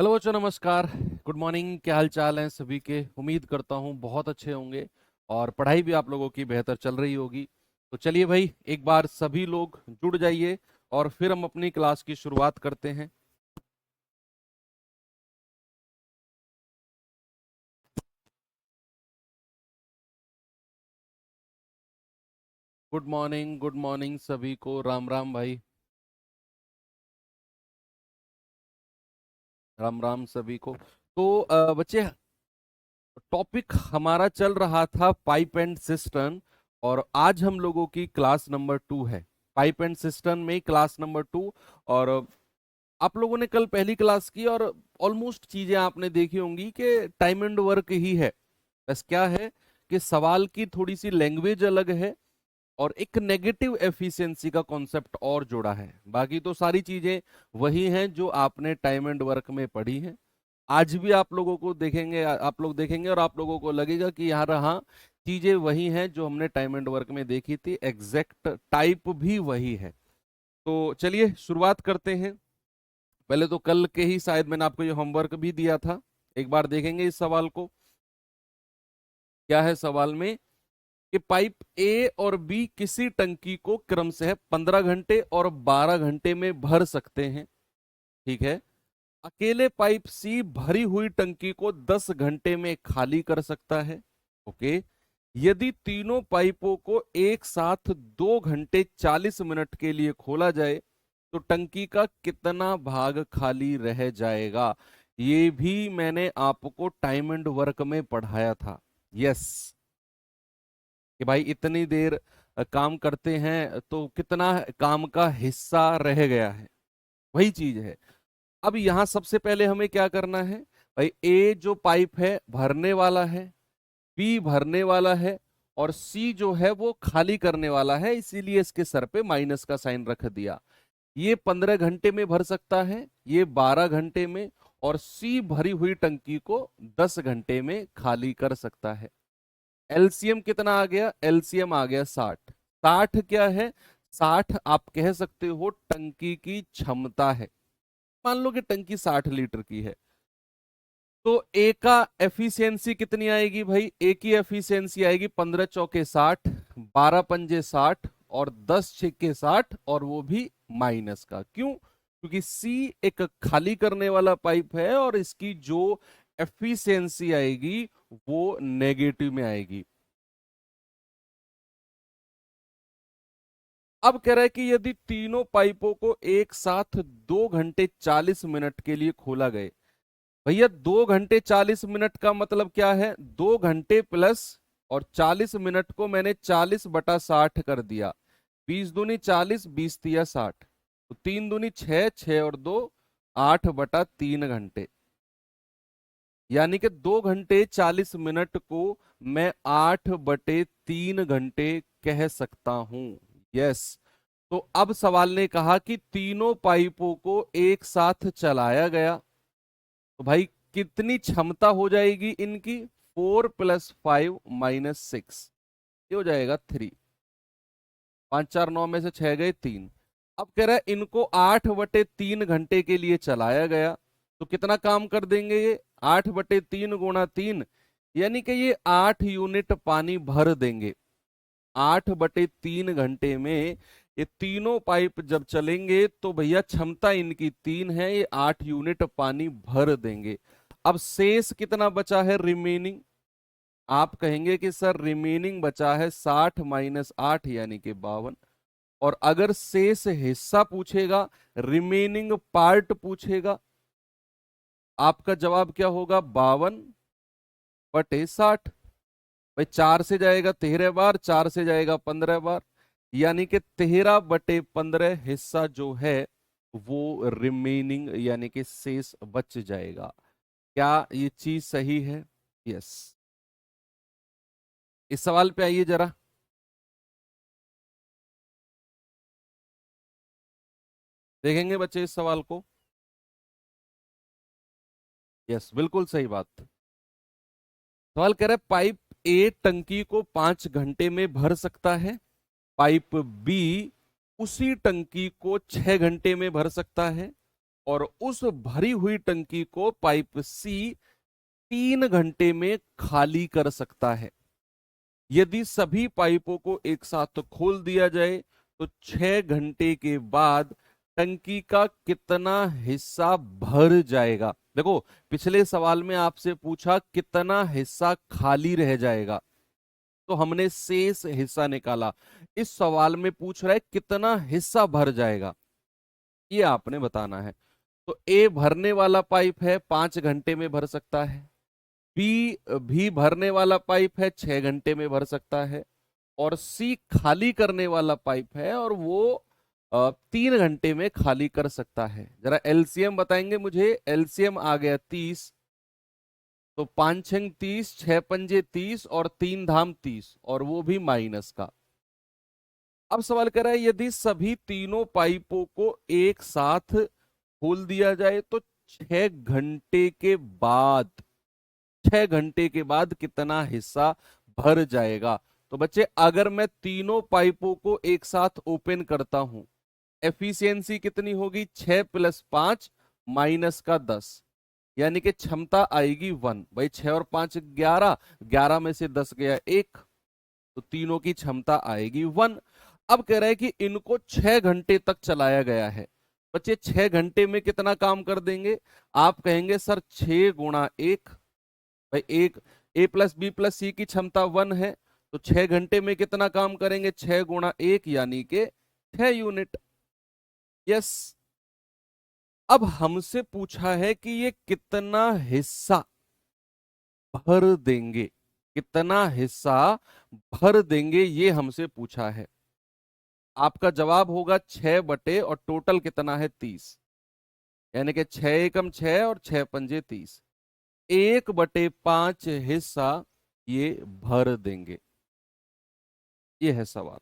Hello बच्चों, नमस्कार। Good morning. क्या हाल चाल है सभी के? उम्मीद करता हूँ बहुत अच्छे होंगे और पढ़ाई भी आप लोगों की बेहतर चल रही होगी। तो चलिए भाई, एक बार सभी लोग जुड़ जाइए और फिर हम अपनी क्लास की शुरुआत करते हैं। गुड मॉर्निंग सभी को। राम राम भाई। राम राम सभी को। तो बच्चे, टॉपिक हमारा चल रहा था पाइप एंड सिस्टम, और आज हम लोगों की क्लास नंबर 2 है। पाइप एंड सिस्टम में क्लास नंबर 2। और आप लोगों ने कल पहली क्लास की और ऑलमोस्ट चीजें आपने देखी होंगी कि टाइम एंड वर्क ही है। बस क्या है कि सवाल की थोड़ी सी लैंग्वेज अलग है और एक नेगेटिव एफिशिएंसी का कॉन्सेप्ट और जोड़ा है। बाकी तो सारी चीजें वही हैं जो आपने टाइम एंड वर्क में पढ़ी हैं। आज भी आप लोगों को देखेंगे, आप लोग देखेंगे और आप लोगों को लगेगा कि यार हाँ, चीजें वही हैं जो हमने टाइम एंड वर्क में देखी थी, एग्जैक्ट टाइप भी वही है। तो चलिए शुरुआत करते हैं। पहले तो कल के ही शायद मैंने आपको ये होमवर्क भी दिया था। एक बार देखेंगे इस सवाल को। क्या है सवाल में कि पाइप ए और बी किसी टंकी को क्रमशः 15 घंटे और 12 घंटे में भर सकते हैं। ठीक है। अकेले पाइप सी भरी हुई टंकी को 10 घंटे में खाली कर सकता है। ओके। यदि तीनों पाइपों को एक साथ 2 घंटे 40 मिनट के लिए खोला जाए तो टंकी का कितना भाग खाली रह जाएगा? ये भी मैंने आपको टाइम एंड वर्क में पढ़ाया था। यस, कि भाई इतनी देर काम करते हैं तो कितना काम का हिस्सा रह गया है, वही चीज है। अब यहां सबसे पहले हमें क्या करना है? भाई ए जो पाइप है भरने वाला है, बी भरने वाला है, और सी जो है वो खाली करने वाला है, इसीलिए इसके सर पे माइनस का साइन रख दिया। ये 15 घंटे में भर सकता है, ये 12 घंटे में, और सी भरी हुई टंकी को 10 घंटे में खाली कर सकता है। एलसीएम कितना आ गया? एलसीएम आ गया 60। 60 क्या है? 60 आप कह सकते हो टंकी की क्षमता है। मान लो कि टंकी 60 लीटर की है, तो ए का एफिशिएंसी कितनी आएगी भाई? ए की एफिशिएंसी आएगी 15 चौके 60, 12 पंजे 60, और 10 छक्के 60, और वो भी माइनस का। क्यों? क्योंकि सी एक खाली करने वाला पाइप है और इसकी जो एफिशिएंसी आएगी वो नेगेटिव में आएगी। अब कह रहा है कि यदि तीनों पाइपों को एक साथ 2 घंटे 40 मिनट के लिए खोला गए। भैया 2 घंटे 40 मिनट का मतलब क्या है? 2 घंटे प्लस, और 40 मिनट को मैंने 40/60 कर दिया। 20 दूनी 40, 20 तिया 60, तो 3 दूनी 6, 6 और 2 8/3 घंटे। यानी कि 2 घंटे 40 मिनट को मैं 8/3 घंटे कह सकता हूं। यस। तो अब सवाल ने कहा कि तीनों पाइपों को एक साथ चलाया गया, तो भाई कितनी क्षमता हो जाएगी इनकी? 4 + 5 - 6, ये हो जाएगा 3। 5 4 9 में से 6 गए 3। अब कह रहा है इनको 8/3 घंटे के लिए चलाया गया, तो कितना काम कर देंगे ये? 8/3 × 3, यानी कि ये 8 यूनिट पानी भर देंगे। 8/3 घंटे में ये तीनों पाइप जब चलेंगे तो भैया क्षमता इनकी 3 है, ये 8 यूनिट पानी भर देंगे। अब शेष कितना बचा है रिमेनिंग? आप कहेंगे कि सर रिमेनिंग बचा है 60 - 8 यानी कि 52। और अगर शेष हिस्सा पूछेगा, रिमेनिंग पार्ट पूछेगा, आपका जवाब क्या होगा? 52/60। भाई 4 से जाएगा 13 बार, 4 से जाएगा 15 बार, यानी कि 13/15 हिस्सा जो है वो रिमेनिंग यानी कि शेष बच जाएगा। क्या ये चीज सही है? यस। इस सवाल पे आइए जरा। देखेंगे बच्चे इस सवाल को। यस, बिल्कुल सही बात। सवाल कह रहा है पाइप ए टंकी को 5 घंटे में भर सकता है, पाइप बी उसी टंकी को 6 घंटे में भर सकता है, और उस भरी हुई टंकी को पाइप सी 3 घंटे में खाली कर सकता है। यदि सभी पाइपों को एक साथ खोल दिया जाए तो 6 घंटे के बाद टंकी का कितना हिस्सा भर जाएगा। देखो, पिछले सवाल में आपसे पूछा कितना हिस्सा खाली रह जाएगा, तो हमने शेष हिस्सा निकाला। इस सवाल में पूछ रहा है कितना हिस्सा भर जाएगा, ये आपने बताना है। तो ए भरने वाला पाइप है, 5 घंटे में भर सकता है। बी भी भरने वाला पाइप है, 6 घंटे में भर सकता है। और सी खाली करने वाला पाइप है और वो 3 घंटे में खाली कर सकता है। जरा एलसीएम बताएंगे मुझे। एलसीएम आ गया 30, तो 5 छंग 30, 6 पंजे 30 और 3 धाम 30, और वो भी माइनस का। अब सवाल कर रहा है यदि सभी तीनों पाइपों को एक साथ खोल दिया जाए तो 6 घंटे के बाद 6 घंटे के बाद कितना हिस्सा भर जाएगा। तो बच्चे, अगर मैं तीनों पाइपों को एक साथ ओपन करता हूं, एफिशिएंसी कितनी होगी? 6 + 5 -10, यानी कि क्षमता आएगी 1। भाई 6 और 5 11, 11 में से 10 गया 1, तो तीनों की क्षमता आएगी 1। अब कह रहा है कि इनको 6 घंटे तक चलाया गया है। बच्चे 6 घंटे में कितना काम कर देंगे? आप कहेंगे सर 6 × 1। भाई एक A + B + C की क्षमता 1 है, तो 6 घंटे में कितना काम करेंगे? 6 × 1 यानी कि 6 यूनिट। यस। अब हमसे पूछा है कि ये कितना हिस्सा भर देंगे, कितना हिस्सा भर देंगे, ये हमसे पूछा है। आपका जवाब होगा 6 बटे, और टोटल कितना है? 30, यानी कि 6 × 6 और 6 पंजे 30। 1/5 हिस्सा ये भर देंगे। ये है सवाल।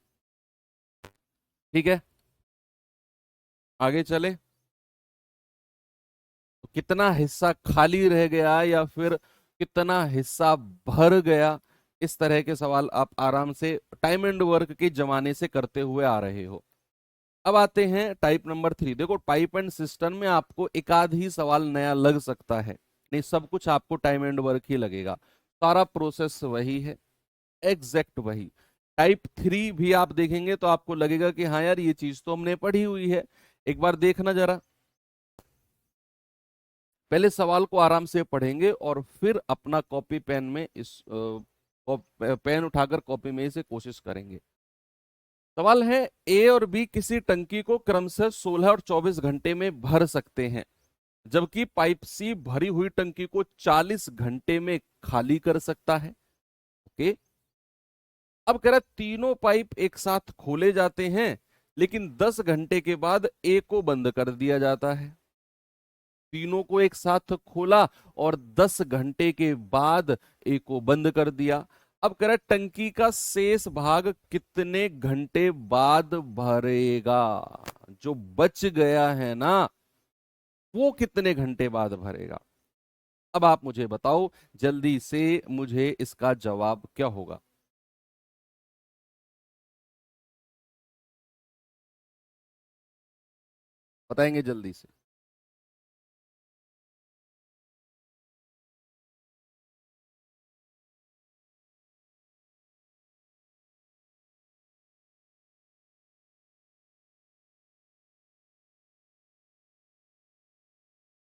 ठीक है, आगे चले। तो कितना हिस्सा खाली रह गया या फिर कितना हिस्सा भर गया, इस तरह के सवाल आप आराम से टाइम एंड वर्क के जमाने से करते हुए आ रहे हो। अब आते हैं टाइप नंबर 3। देखो, टाइप एंड सिस्टम में आपको एक आध ही सवाल नया लग सकता है, नहीं सब कुछ आपको टाइम एंड वर्क ही लगेगा। सारा प्रोसेस वही है, एग्जैक्ट वही। टाइप 3 भी आप देखेंगे तो आपको लगेगा कि हाँ यार, ये चीज तो हमने पढ़ी हुई है। एक बार देखना जरा, पहले सवाल को आराम से पढ़ेंगे और फिर अपना कॉपी पेन में पेन उठाकर कॉपी में इसे कोशिश करेंगे। सवाल है, ए और बी किसी टंकी को क्रमशः 16 और 24 घंटे में भर सकते हैं, जबकि पाइप सी भरी हुई टंकी को 40 घंटे में खाली कर सकता है। ओके। अब कह रहा है तीनों पाइप एक साथ खोले जाते हैं, लेकिन 10 घंटे के बाद ए को बंद कर दिया जाता है। तीनों को एक साथ खोला और 10 घंटे के बाद ए को बंद कर दिया। अब कह रहा है टंकी का शेष भाग कितने घंटे बाद भरेगा? जो बच गया है ना, वो कितने घंटे बाद भरेगा? अब आप मुझे बताओ जल्दी से, मुझे इसका जवाब क्या होगा? बताएंगे जल्दी से।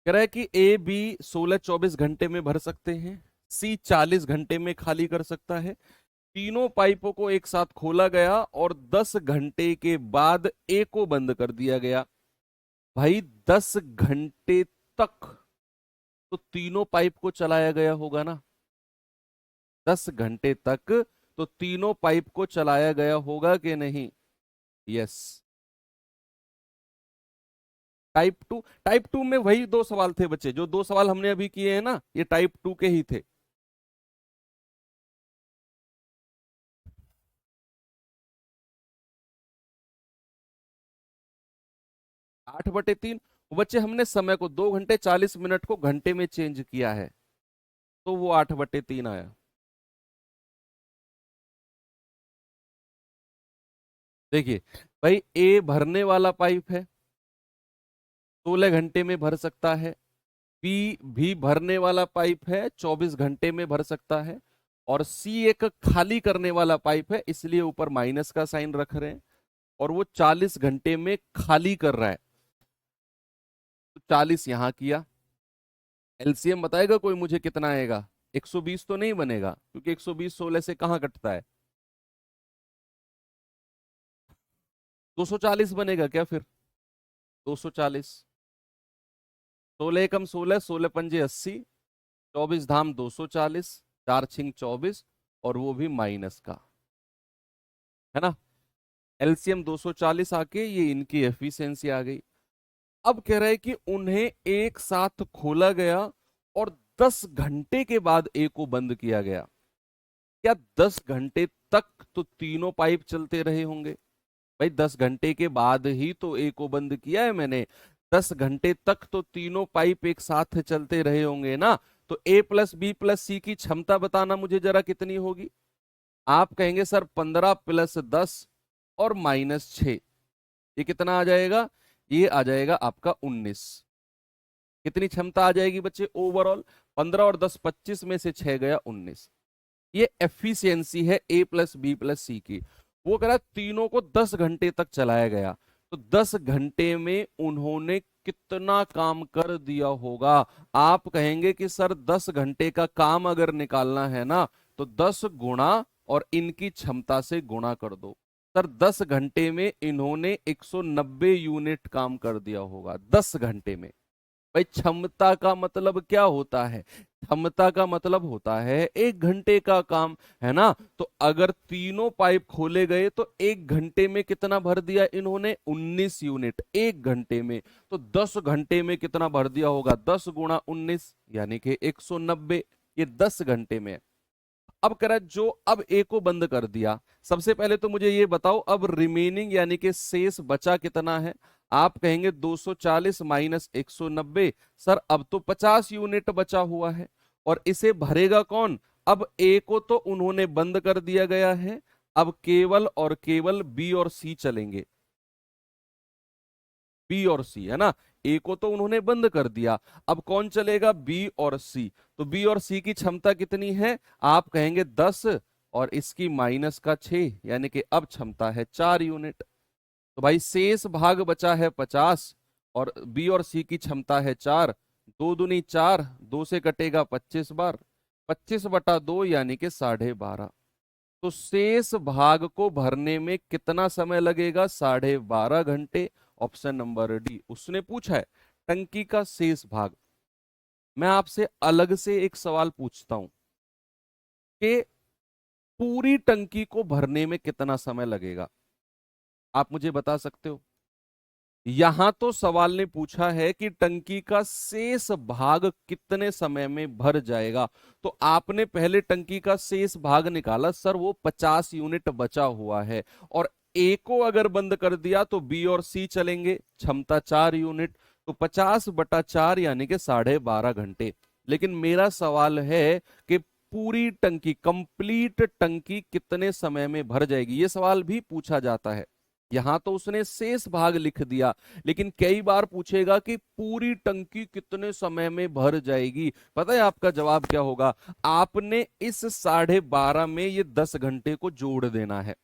कह रहा है कि ए बी 16-24 घंटे में भर सकते हैं, सी 40 घंटे में खाली कर सकता है। तीनों पाइपों को एक साथ खोला गया और 10 घंटे के बाद ए को बंद कर दिया गया। भाई 10 घंटे तक तो तीनों पाइप को चलाया गया होगा ना? 10 घंटे तक तो तीनों पाइप को चलाया गया होगा कि नहीं? यस। टाइप टू में वही दो सवाल थे बच्चे, जो दो सवाल हमने अभी किए हैं ना, ये टाइप 2 के ही थे। 8/3। बच्चे हमने समय को 2 घंटे 40 मिनट को घंटे में चेंज किया है, तो वो 8/3 आया। देखिए भाई, ए भरने वाला पाइप है 16 घंटे में भर सकता है। बी भी भरने वाला पाइप है, 24 घंटे में भर सकता है। और सी एक खाली करने वाला पाइप है, इसलिए ऊपर माइनस का साइन रख रहे हैं, और वो 40 घंटे में खाली कर रहा है। तो 40 यहां किया। एलसीएम बताएगा कोई मुझे कितना आएगा? 120 तो नहीं बनेगा, क्योंकि 120 16 से कहां कटता है? 240 बनेगा क्या फिर? 240, 16 एकम 16, 16 पंजे 80, 24 धाम 240, 4 छिंग 24, और वो भी माइनस का, है ना। एलसीएम 240 आके ये इनकी एफिशिएंसी आ गई। अब कह रहे हैं कि उन्हें एक साथ खोला गया और 10 घंटे के बाद ए को बंद किया गया। क्या 10 घंटे तक तो तीनों पाइप चलते रहे होंगे? भाई 10 घंटे के बाद ही तो ए को बंद किया है मैंने। 10 घंटे तक तो तीनों पाइप एक साथ चलते रहे होंगे ना। तो ए प्लस बी प्लस सी की क्षमता बताना मुझे जरा कितनी होगी। आप कहेंगे सर 15 प्लस 10 और माइनस 6, ये कितना आ जाएगा? ये आ जाएगा आपका 19। कितनी क्षमता आ जाएगी बच्चे ओवरऑल? 15 और 10 25 में से 6 गया 19। ये एफिशिएंसी है ए प्लस बी प्लस सी की। वो कह रहा तीनों को 10 घंटे तक चलाया गया, तो 10 घंटे में उन्होंने कितना काम कर दिया होगा? आप कहेंगे कि सर 10 घंटे का काम अगर निकालना है ना, तो 10 गुणा और इनकी क्षमता से गुणा कर दो। सर 10 घंटे में इन्होंने 190 यूनिट काम कर दिया होगा, 10 घंटे में। भाई क्षमता का मतलब क्या होता है? क्षमता का मतलब होता है 1 घंटे का काम, है ना। तो अगर तीनों पाइप खोले गए तो 1 घंटे में कितना भर दिया इन्होंने? 19 यूनिट 1 घंटे में। तो 10 घंटे में कितना भर दिया होगा? 10 गुणा 19 यानी कि 190। ये 10 घंटे में। अब करा जो अब ए को बंद कर दिया, सबसे पहले तो मुझे ये बताओ अब रिमेनिंग यानी कि शेष बचा कितना है? आप कहेंगे 240 माइनस 190। सर अब तो 50 यूनिट बचा हुआ है, और इसे भरेगा कौन? अब ए को तो उन्होंने बंद कर दिया गया है, अब केवल और केवल बी और सी चलेंगे। बी और सी, है ना। ए को तो उन्होंने बंद कर दिया, अब कौन चलेगा? बी और सी। तो बी और सी की क्षमता कितनी है? आप कहेंगे 10 और इसकी माइनस का 6, यानी कि अब क्षमता है 4 यूनिट। तो भाई शेष भाग बचा है 50, और बी और सी की क्षमता है 4। 2 दूनी 4, 2 से कटेगा 25 बार, 25/2 यानी कि 12.5। तो शेष भाग को भरने में कितना समय लगेगा? 12.5 घंटे। Option number D. उसने पूछा है टंकी का शेष भाग। मैं आपसे अलग से एक सवाल पूछता हूं कि पूरी टंकी को भरने में कितना समय लगेगा? आप मुझे बता सकते हो? यहां तो सवाल ने पूछा है कि टंकी का शेष भाग कितने समय में भर जाएगा। तो आपने पहले टंकी का शेष भाग निकाला, सर वो 50 यूनिट बचा हुआ है, और ए को अगर बंद कर दिया तो बी और सी चलेंगे, क्षमता 4 यूनिट। तो 50/4 यानी कि 12.5 घंटे। लेकिन मेरा सवाल है कि पूरी टंकी, कंप्लीट टंकी कितने समय में भर जाएगी? ये सवाल भी पूछा जाता है। यहां तो उसने शेष भाग लिख दिया, लेकिन कई बार पूछेगा कि पूरी टंकी कितने समय में भर जाएगी। पता है आपका जवाब क्या होगा? आपने इस 12.5 में ये 10 घंटे को जोड़ देना है।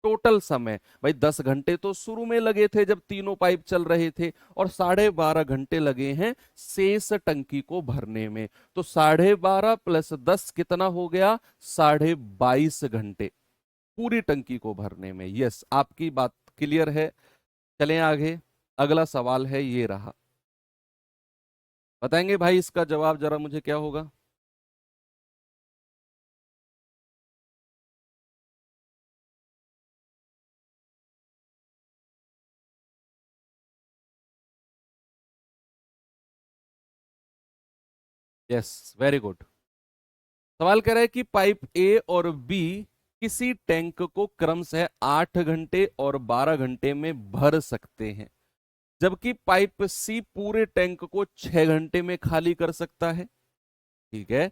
टोटल समय भाई 10 घंटे तो शुरू में लगे थे जब तीनों पाइप चल रहे थे, और 12.5 घंटे लगे हैं शेष टंकी को भरने में। तो 12.5 प्लस 10 कितना हो गया? 22.5 घंटे पूरी टंकी को भरने में। यस, आपकी बात क्लियर है। चलें आगे। अगला सवाल है, ये रहा। बताएंगे भाई इसका जवाब जरा मुझे क्या होगा? Yes, very good. सवाल कह रहा है कि पाइप ए और बी किसी टैंक को क्रमशः 8 घंटे और 12 घंटे में भर सकते हैं, जबकि पाइप सी पूरे टैंक को 6 घंटे में खाली कर सकता है। ठीक है।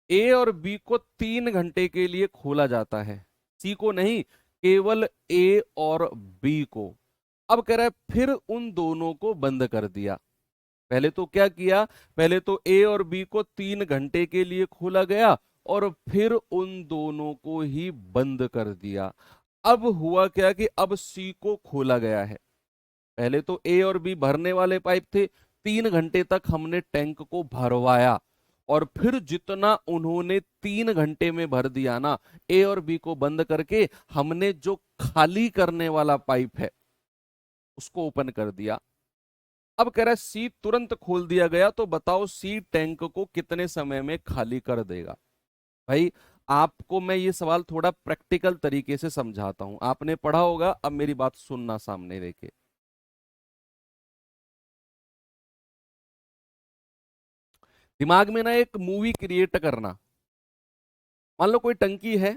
ए और बी को 3 घंटे के लिए खोला जाता है, सी को नहीं, केवल ए और बी को। अब कह रहा है फिर उन दोनों को बंद कर दिया। पहले तो क्या किया, पहले तो ए और बी को 3 घंटे के लिए खोला गया और फिर उन दोनों को ही बंद कर दिया। अब हुआ क्या कि अब सी को खोला गया है। पहले तो ए और बी भरने वाले पाइप थे, 3 घंटे तक हमने टैंक को भरवाया और फिर जितना उन्होंने 3 घंटे में भर दिया ना, ए और बी को बंद करके हमने जो खाली करने वाला पाइप है उसको ओपन कर दिया। अब कह रहा है सी तुरंत खोल दिया गया, तो बताओ सी टैंक को कितने समय में खाली कर देगा। भाई आपको मैं ये सवाल थोड़ा प्रैक्टिकल तरीके से समझाता हूं, आपने पढ़ा होगा, अब मेरी बात सुनना सामने देखे। दिमाग में ना एक मूवी क्रिएट करना। मान लो कोई टंकी है,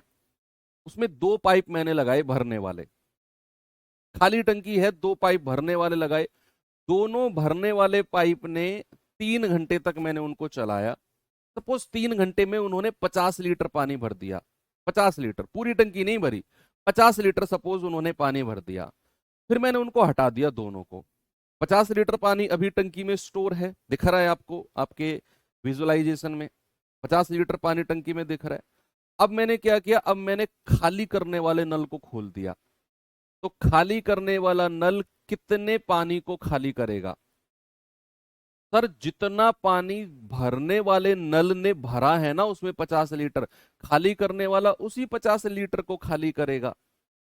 उसमें 2 पाइप मैंने लगाए भरने वाले, खाली टंकी है, 2 पाइप भरने वाले लगाए। दोनों भरने वाले पाइप ने 3 घंटे तक मैंने उनको चलाया। सपोज 3 घंटे में उन्होंने 50 लीटर पानी भर दिया। 50 लीटर, पूरी टंकी नहीं भरी, 50 लीटर सपोज उन्होंने पानी भर दिया। फिर मैंने उनको हटा दिया दोनों को। 50 लीटर पानी अभी टंकी में स्टोर है, दिख रहा है आपको आपके विजुअलाइजेशन में, 50 लीटर पानी टंकी में दिख रहा है। अब मैंने क्या किया, अब मैंने खाली करने वाले नल को खोल दिया। तो खाली करने वाला नल कितने पानी को खाली करेगा? सर जितना पानी भरने वाले नल ने भरा है ना उसमें 50 लीटर, खाली करने वाला उसी 50 लीटर को खाली करेगा।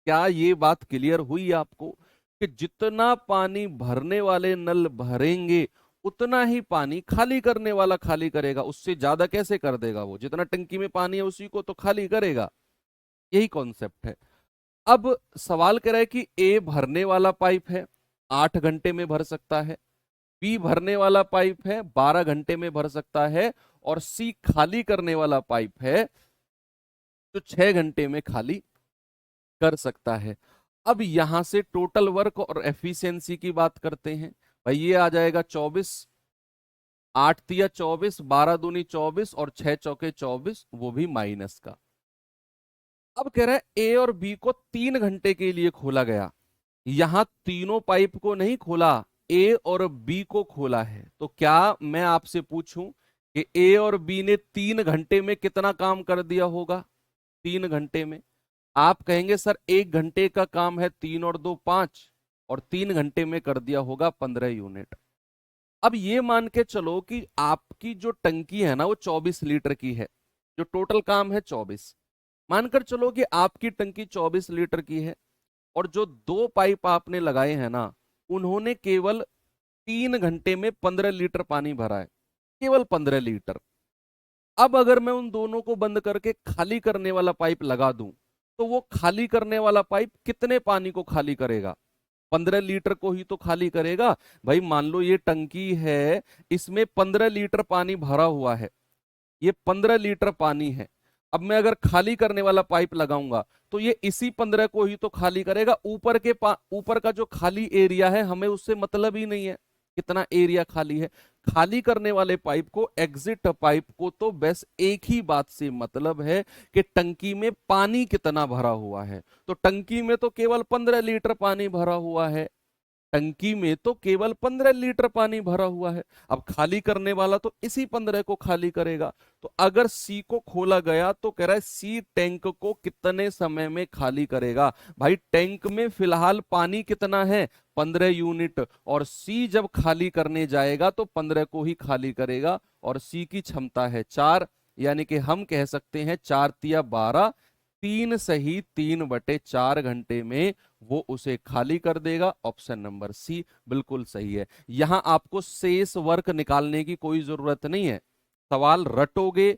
क्या ये बात क्लियर हुई आपको कि जितना पानी भरने वाले नल भरेंगे उतना ही पानी खाली करने वाला खाली करेगा, उससे ज्यादा कैसे कर देगा? वो जितना टंकी में पानी है उसी को तो खाली करेगा। यही कॉन्सेप्ट है। अब सवाल कह रहा है कि ए भरने वाला पाइप है, 8 घंटे में भर सकता है, बी भरने वाला पाइप है, 12 घंटे में भर सकता है, और सी खाली करने वाला पाइप है जो 6 घंटे में खाली कर सकता है। अब यहां से टोटल वर्क और एफिशिएंसी की बात करते हैं। भाई ये आ जाएगा 24, 8 तिया 24, 12 दूनी 24 और 6 चौके 24, वो भी माइनस का। अब कह रहा है ए और बी को 3 घंटे के लिए खोला गया, यहां तीनों पाइप को नहीं खोला, ए और बी को खोला है। तो क्या मैं आपसे पूछूं कि ए और बी ने 3 घंटे में कितना काम कर दिया होगा? 3 घंटे में आप कहेंगे सर 1 घंटे का काम है, 3 और 2 5, और 3 घंटे में कर दिया होगा 15 यूनिट। अब ये मान के चलो कि आपकी जो टंकी है ना वो 24 लीटर की है, जो टोटल काम है 24। मानकर चलो कि आपकी टंकी 24 लीटर की है और जो 2 पाइप आपने लगाए हैं ना उन्होंने केवल 3 घंटे में 15 लीटर पानी भरा है, केवल 15 लीटर। अब अगर मैं उन दोनों को बंद करके खाली करने वाला पाइप लगा दूं तो वो खाली करने वाला पाइप कितने पानी को खाली करेगा? 15 लीटर को ही तो खाली करेगा। भाई मान लो ये टंकी है, इसमें 15 लीटर पानी भरा हुआ है, ये 15 लीटर पानी है। अब मैं अगर खाली करने वाला पाइप लगाऊंगा तो ये इसी 15 को ही तो खाली करेगा। ऊपर का जो खाली एरिया है हमें उससे मतलब ही नहीं है कितना एरिया खाली है। खाली करने वाले पाइप को, एग्जिट पाइप को तो बस एक ही बात से मतलब है कि टंकी में पानी कितना भरा हुआ है। तो टंकी में तो केवल 15 लीटर पानी भरा हुआ है, टंकी में तो केवल 15 लीटर पानी भरा हुआ है। अब खाली करने वाला तो इसी 15 को खाली करेगा। तो अगर सी को खोला गया तो कह रहा है सी टैंक को कितने समय में खाली करेगा? भाई टैंक में फिलहाल पानी कितना है? 15 यूनिट, और सी जब खाली करने जाएगा तो 15 को ही खाली करेगा, और सी की क्षमता है 4, यानी कि हम कह सकते हैं 4 तिया 12, 3 सही 3/4 घंटे में वो उसे खाली कर देगा। ऑप्शन नंबर सी बिल्कुल सही है। यहां आपको शेष वर्क निकालने की कोई जरूरत नहीं है, सवाल रटोगे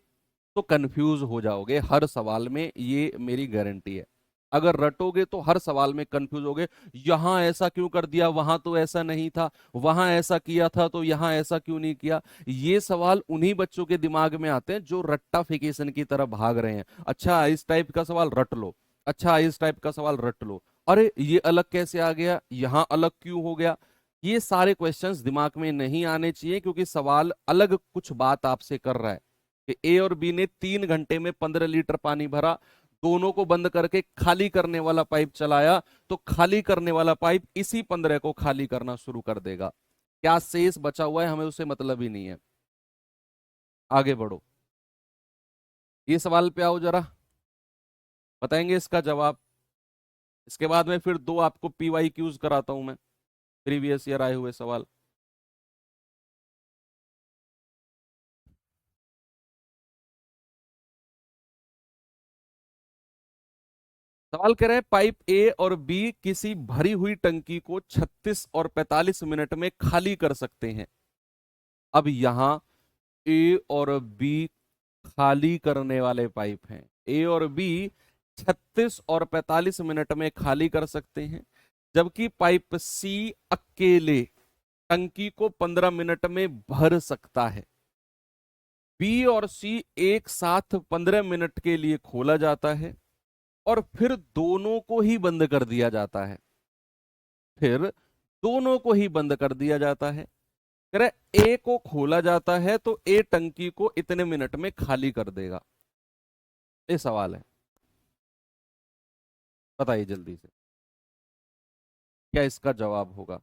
तो कंफ्यूज हो जाओगे हर सवाल में, ये मेरी गारंटी है। अगर रटोगे तो हर सवाल में कंफ्यूज होगे, यहां ऐसा क्यों कर दिया, वहां तो ऐसा नहीं था, वहां ऐसा किया था तो यहां ऐसा क्यों नहीं किया। ये सवाल उन्हीं बच्चों के दिमाग में आते हैं जो रट्टाफिकेशन की तरफ भाग रहे हैं। अच्छा इस टाइप का सवाल रट लो, अच्छा इस टाइप का सवाल रट लो, अरे ये अलग कैसे आ गया, यहां अलग क्यों हो गया। ये सारे क्वेश्चंस दिमाग में नहीं आने चाहिए, क्योंकि सवाल अलग कुछ बात आपसे कर रहा है कि ए और बी ने 3 घंटे में 15 लीटर पानी भरा, दोनों को बंद करके खाली करने वाला पाइप चलाया, तो खाली करने वाला पाइप इसी 15 को खाली करना शुरू कर देगा। क्या शेष बचा हुआ है हमें उससे मतलब ही नहीं है। आगे बढ़ो, ये सवाल पे आओ जरा, बताएंगे इसका जवाब। इसके बाद में फिर दो आपको पीवाई क्यूज कराता हूं मैं, प्रीवियस ईयर आए हुए सवाल। सवाल कह रहे हैं पाइप ए और बी किसी भरी हुई टंकी को 36 और 45 मिनट में खाली कर सकते हैं। अब यहां ए और बी खाली करने वाले पाइप हैं। ए और बी 36 और 45 मिनट में खाली कर सकते हैं, जबकि पाइप सी अकेले टंकी को 15 मिनट में भर सकता है। बी और सी एक साथ 15 मिनट के लिए खोला जाता है और फिर दोनों को ही बंद कर दिया जाता है। फिर दोनों को ही बंद कर दिया जाता है। कह रहे ए को खोला जाता है तो ए टंकी को इतने मिनट में खाली कर देगा। ये सवाल है, बताइए जल्दी से क्या इसका जवाब होगा।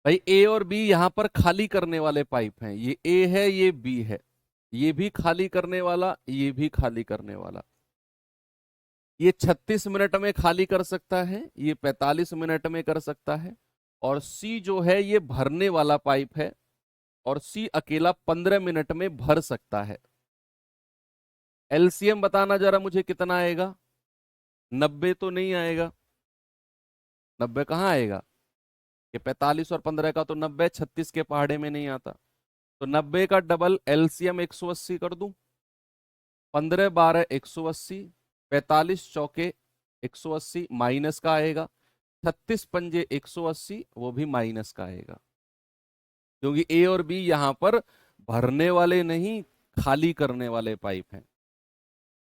भाई ए और बी यहां पर खाली करने वाले पाइप हैं। ये ए है, ये बी है, ये भी खाली करने वाला, ये भी खाली करने वाला। ये 36 मिनट में खाली कर सकता है, ये 45 मिनट में कर सकता है। और सी जो है ये भरने वाला पाइप है, और सी अकेला 15 मिनट में भर सकता है। एलसीएम बताना जरा मुझे कितना आएगा। 90 तो नहीं आएगा, 90 कहाँ आएगा। ये 45 और 15 का तो 90, 36 के पहाड़े में नहीं आता। तो 90 का डबल एलसीएम 180 कर दूं। 15 12 180, 45 चौके 180 माइनस का आएगा, 36 पंजे 180 वो भी माइनस का आएगा, क्योंकि ए और बी यहां पर भरने वाले नहीं, खाली करने वाले पाइप हैं।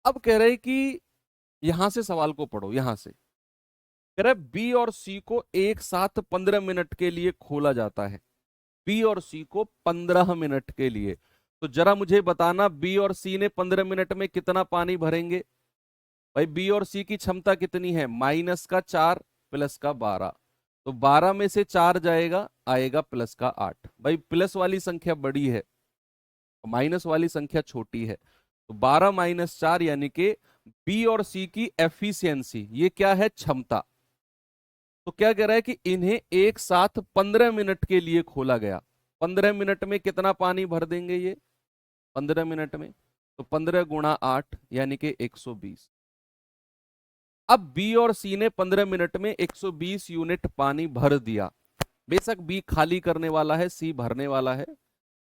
अब कह रहे कि यहां से सवाल को पढ़ो, यहां से कह रहे बी और सी को एक साथ 15 मिनट के लिए खोला जाता है। बी और सी को 15 मिनट के लिए। तो जरा मुझे बताना बी और सी ने 15 मिनट में कितना पानी भरेंगे। भाई बी और सी की क्षमता कितनी है, माइनस का 4 प्लस का 12। तो 12 में से 4 जाएगा, आएगा प्लस का 8। भाई प्लस वाली संख्या बड़ी है, माइनस वाली संख्या छोटी है। तो 12 माइनस 4 यानी कि बी और सी की एफिशिएंसी, ये क्या है, क्षमता। तो क्या कह रहा है कि इन्हें एक साथ 15 मिनट के लिए खोला गया। 15 मिनट में कितना पानी भर देंगे ये, 15 मिनट में। तो 15 गुणा 8 यानी कि 120। अब बी और सी ने 15 मिनट में 120 यूनिट पानी भर दिया। बेशक बी खाली करने वाला है, सी भरने वाला है,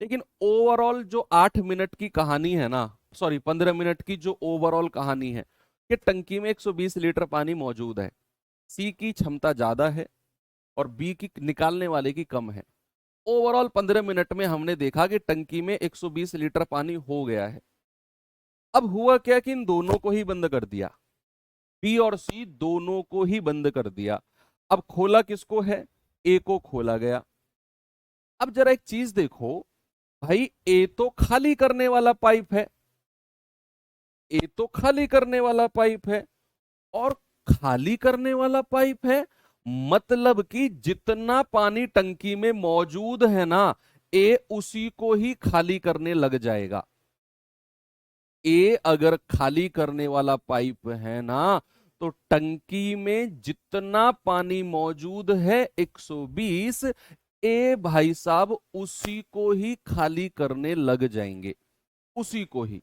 लेकिन ओवरऑल जो 8 मिनट की कहानी है ना, सॉरी 15 मिनट की जो ओवरऑल कहानी है, कि टंकी में 120 लीटर पानी मौजूद है। सी की क्षमता ज्यादा है और बी की निकालने वाले की कम है। ओवरऑल 15 मिनट में हमने देखा कि टंकी में 120 लीटर पानी हो गया है। अब हुआ क्या कि इन दोनों को ही बंद कर दिया, बी और सी दोनों को ही बंद कर दिया। अब खोला किसको है, ए को खोला गया। अब जरा एक चीज देखो, भाई ए तो खाली करने वाला पाइप है, ए तो खाली करने वाला पाइप है, और खाली करने वाला पाइप है मतलब कि जितना पानी टंकी में मौजूद है ना, ए उसी को ही खाली करने लग जाएगा। ए अगर खाली करने वाला पाइप है ना, तो टंकी में जितना पानी मौजूद है 120, ए भाई साहब उसी को ही खाली करने लग जाएंगे, उसी को ही।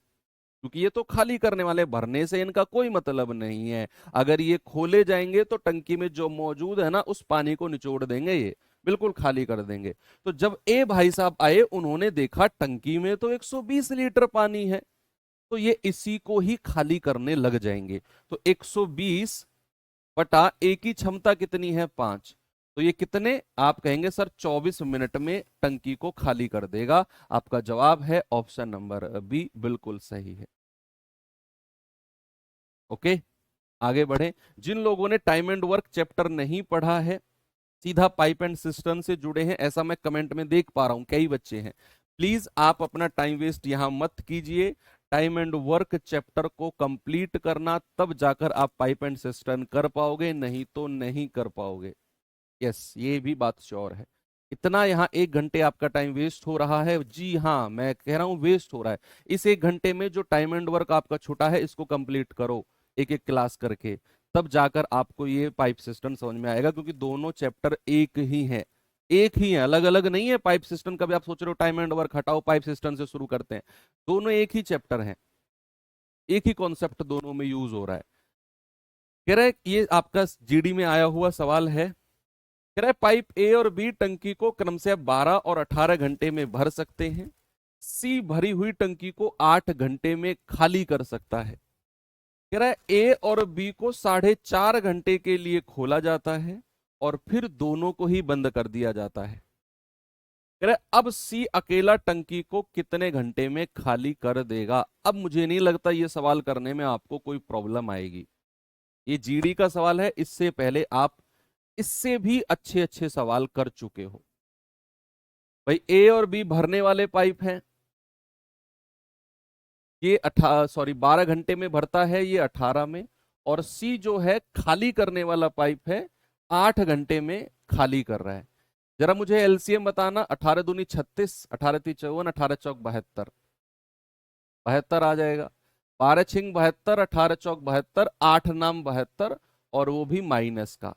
क्योंकि ये तो खाली करने वाले, भरने से इनका कोई मतलब नहीं है। अगर ये खोले जाएंगे तो टंकी में जो मौजूद है ना उस पानी को निचोड़ देंगे, ये बिल्कुल खाली कर देंगे। तो जब ए भाई साहब आए, उन्होंने देखा टंकी में तो 120 लीटर पानी है, तो ये इसी को ही खाली करने लग जाएंगे। तो 120 बटा ए की क्षमता कितनी है, 5। तो ये कितने, आप कहेंगे सर 24 मिनट में टंकी को खाली कर देगा। आपका जवाब है ऑप्शन नंबर बी, बिल्कुल सही है। ओके, आगे बढ़े। जिन लोगों ने टाइम एंड वर्क चैप्टर नहीं पढ़ा है, सीधा पाइप एंड सिस्टम से जुड़े हैं, ऐसा मैं कमेंट में देख पा रहा हूं, कई बच्चे हैं। प्लीज आप अपना टाइम वेस्ट यहां मत कीजिए। टाइम एंड वर्क चैप्टर को कंप्लीट करना, तब जाकर आप पाइप एंड सिस्टम कर पाओगे, नहीं तो नहीं कर पाओगे। यस, ये भी बात श्योर है। इतना यहाँ 1 घंटे आपका टाइम वेस्ट हो रहा है, जी हाँ मैं कह रहा हूँ वेस्ट हो रहा है। इस 1 घंटे में जो टाइम एंड वर्क आपका छूटा है, इसको कंप्लीट करो एक एक क्लास करके, तब जाकर आपको ये पाइप सिस्टम समझ में आएगा, क्योंकि दोनों चैप्टर एक ही है, एक ही है, अलग अलग नहीं है। पाइप सिस्टम कभी आप सोच रहे हो टाइम एंड वर्क हटाओ पाइप सिस्टम से शुरू करते हैं, दोनों एक ही चैप्टर है, एक ही कॉन्सेप्ट दोनों में यूज हो रहा है। कह रहा है ये आपका जीडी में आया हुआ सवाल है। कह रहा है पाइप ए और बी टंकी को क्रमशः 12 और 18 घंटे में भर सकते हैं। सी भरी हुई टंकी को 8 घंटे में खाली कर सकता है। कह रहा है ए और बी को 4.5 घंटे के लिए खोला जाता है और फिर दोनों को ही बंद कर दिया जाता है। कह रहा है अब सी अकेला टंकी को कितने घंटे में खाली कर देगा। अब मुझे नहीं लगता ये सवाल करने में आपको कोई प्रॉब्लम आएगी। ये जीडी का सवाल है, इससे पहले आप इससे भी अच्छे अच्छे सवाल कर चुके हो। भाई ए और बी भरने वाले पाइप हैं, ये 12 घंटे में भरता है, ये 18 में। और सी जो है खाली करने वाला पाइप है, 8 घंटे में खाली कर रहा है। जरा मुझे एलसीएम बताना, 18 दूनी 36, 18 × 3 = 54, 18 × 4 = 72, 72 आ जाएगा। 12 × 6 = 72, 18 × 4 = 72, 8 नाम 72, और वो भी माइनस का,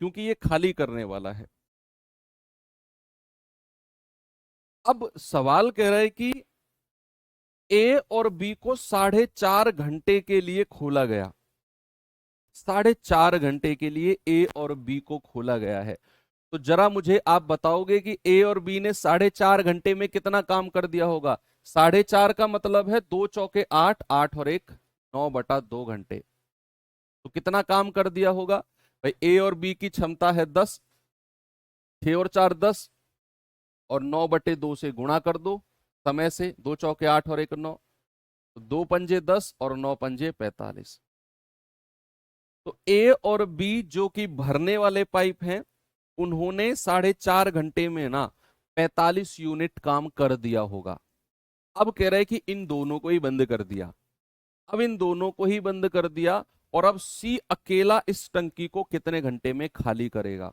क्योंकि ये खाली करने वाला है। अब सवाल कह रहा है कि ए और बी को 4.5 घंटे के लिए खोला गया, 4.5 घंटे के लिए ए और बी को खोला गया है। तो जरा मुझे आप बताओगे कि ए और बी ने 4.5 घंटे में कितना काम कर दिया होगा। 4.5 का मतलब है 2 × 4 = 8, 8 और 1 9/2 घंटे। तो कितना काम कर दिया होगा भाई। ए और बी की क्षमता है 10, 6 और 4 10, और 9/2 से गुणा कर दो समय से, 2 × 4 = 8 और 1 9, तो 2 पंजे 10 और 9 पंजे 45। तो ए और बी जो कि भरने वाले पाइप हैं, उन्होंने 4.5 घंटे में ना 45 यूनिट काम कर दिया होगा। अब कह रहे हैं कि इन दोनों को ही बंद कर दिया। अब इन दोनों को ही बंद कर दिया, और अब सी अकेला इस टंकी को कितने घंटे में खाली करेगा।